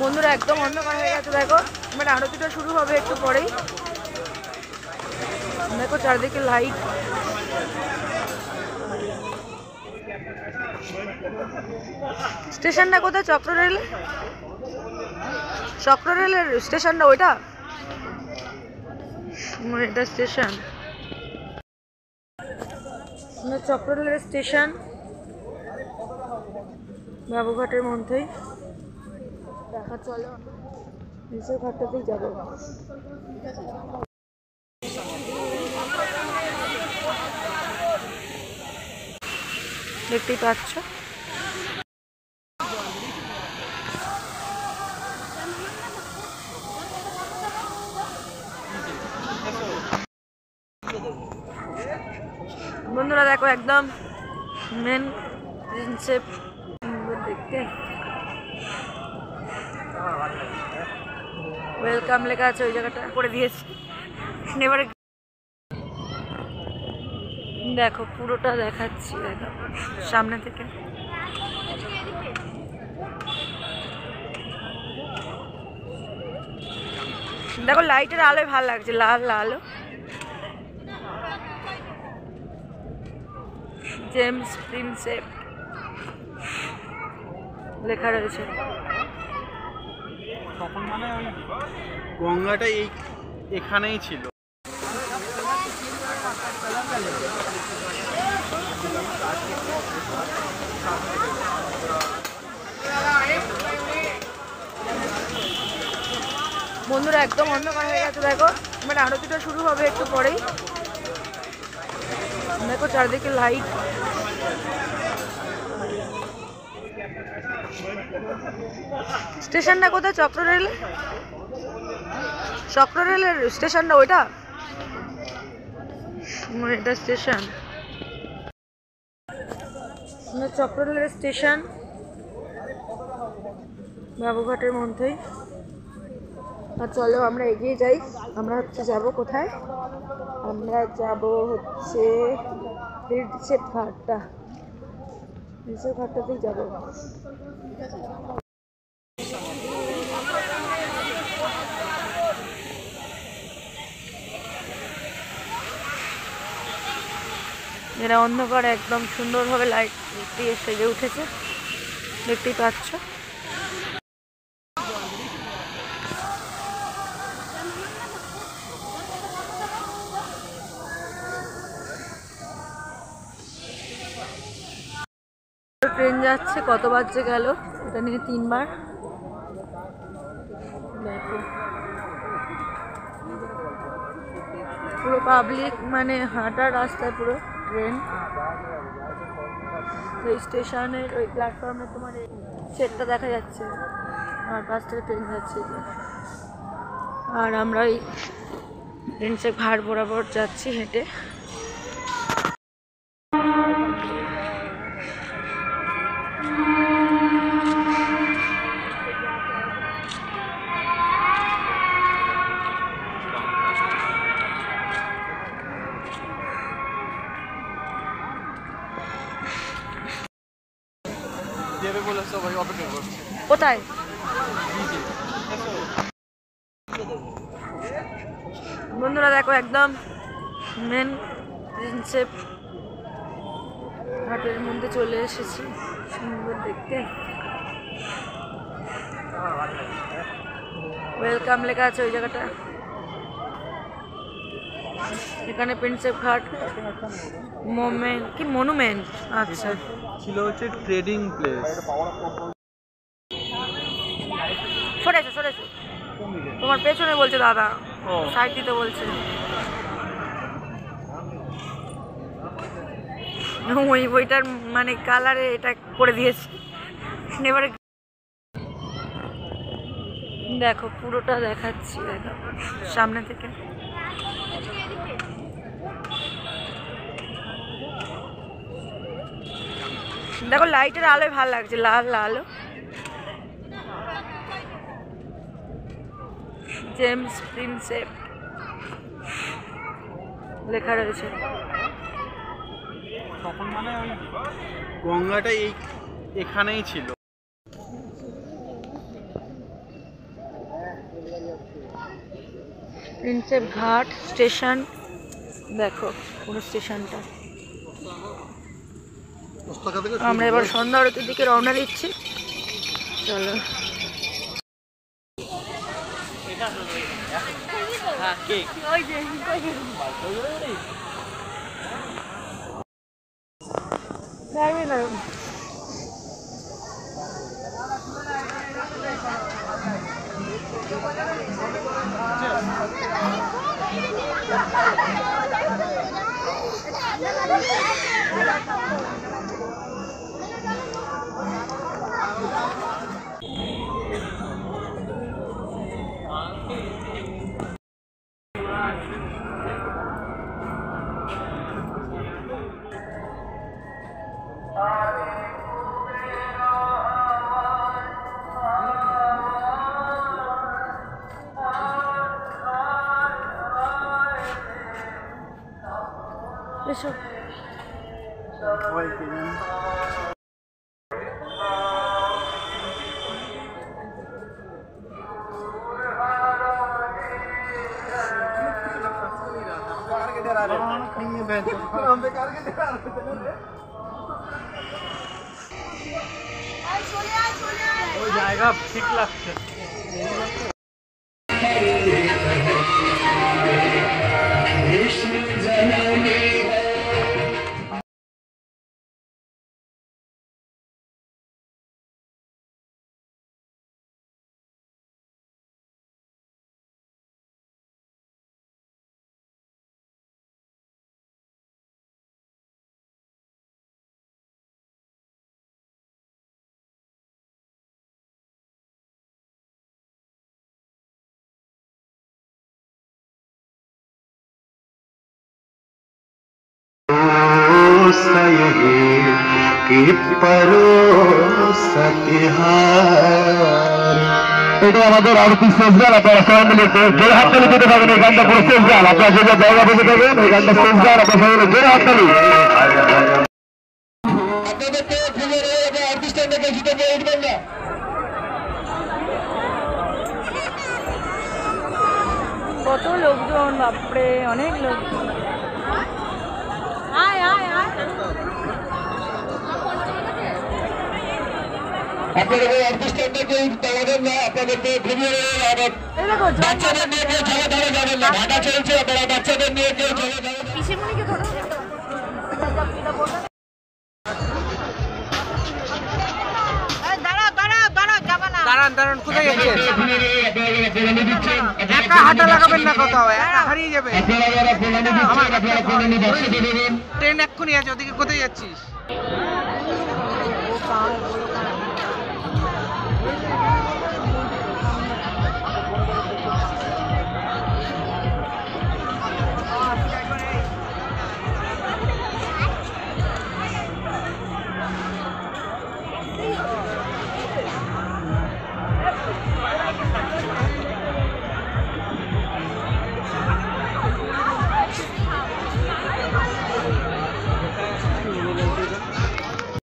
বন্ধুরা একদম অন্ধকার হয়ে গেছে, দেখো মানে আরতিটা শুরু হবে একটু পরেই। দেখো চারদিকে লাইট। স্টেশনটা কোথায়? চক্ররেলের স্টেশনটা ওইটা, এটা স্টেশন, চক্ররেলের স্টেশন বাবুঘাটের মধ্যেই। দেখা চলো নিচের ঘাটটাতেই যাবো। দেখতেই পাচ্ছ বন্ধুরা, দেখো একদম মেন প্রিন্সেপ দেখতে ওয়েলকাম লেখা আছে, ওই জায়গাটা করে দিয়েছি। এবারে দেখো পুরোটা দেখাচ্ছি, দেখো সামনে থেকে। দেখো লাইটের আলোয় ভালো লাগছে, লাল আলো। জেমস প্রিন্সেপ লেখা রয়েছে। তখন মানে ওই গঙ্গাটা এখানেই ছিল। বন্ধুরা একদম অন্ধকার হয়ে গেছে, দেখো মানে আরতিটা শুরু হবে একটু পরেই। দেখো চারদিকে লাইট। স্টেশনটা কোথায়? চক্ররেলের স্টেশনটা ওইটা, এটা স্টেশন, চক্ররেলের স্টেশন বাবুঘাটের মধ্যেই। আর চলো আমরা এগিয়ে যাই। আমরা যাব কোথায়? আমরা যাব নিচের ঘাটটাতেই যাব। এরা অন্ধকার একদম সুন্দরভাবে লাইট দিয়ে সেজে উঠেছে, দেখতেই পাচ্ছ। ট্রেন যাচ্ছে, কত বাজে গেল এটা নিয়ে 3 বার। দেখো পুরো পাবলিক, মানে হাঁটার রাস্তায় পুরো ট্রেন। ওই স্টেশনের ওই প্ল্যাটফর্মে তোমার সেটটা দেখা যাচ্ছে, আর পাশ থেকে ট্রেন যাচ্ছে। আর আমরা ওই প্রিন্সেপ ঘাট বরাবর যাচ্ছি হেঁটে। কোথায়? বন্ধুরা দেখো একদম মেন প্রিন্সেপ ঘাটের মধ্যে চলে এসেছি। সুন্দর দেখতে, ওয়েলকাম লেখা আছে ওই জায়গাটা। এখানে প্রিন্সেপ ঘাট মনুমেন্ট আচ্ছা ছিল, হচ্ছে ট্রেডিং প্লেস। সরেছো তোমার পেছনে বলছে দাদা, সাইড দিতে বলছে। ওই বইটার মানে কালারে এটা করে দিয়েছে। এবারে দেখো পুরোটা দেখাচ্ছি, দেখো সামনে থেকে। দেখো লাইটের আলোয় ভালো লাগছে, লাল আলো। জেমস প্রিন্সেপ লেখা রয়েছে। তখন মানে ওই গঙ্গাটা এখানেই ছিল। প্রিন্সেপ ঘাট স্টেশন, দেখো পুরো স্টেশনটা। আমরা এবার সন্ধ্যা আরতির দিকে রওনা দিচ্ছি। চলো। এসো। ওই জায়গা ঠিক লাগছে। এটা আমাদের আরতি শেষ গান, আপনারা সবাই মিলে জোরে হাততালি দিতে পারবেন। এই গানটা পুরো শেষ গান, আপনারা যে জায়গা পেতে থাকবেন এই গানটা শেষ গান, আপনারা সবাই মিলে জোরে হাততালি। আপনাদেরকে আরতি স্ট্যান্ডে বেশি থেকে উঠবেন না। কত লোকজন, বাপরে অনেক লোকজন। আপনাদের আরতি স্ট্যান্ডে কেউ দাঁড়াবেন না, আপনাদেরকে ঘুমিয়ে বাচ্চাদের নিয়ে কেউ চলে ধরে যাবেন না। ভাটা চলছে, আপনারা বাচ্চাদের নিয়ে কেউ চলে যাবেন। দাঁড়ান, কোথায় যাচ্ছেন? একা হাঁটা লাগাবেন না, কোথাও একা হারিয়ে যাবে। ট্রেন এক্ষুনি আছে, ওদিকে কোথায় যাচ্ছিস?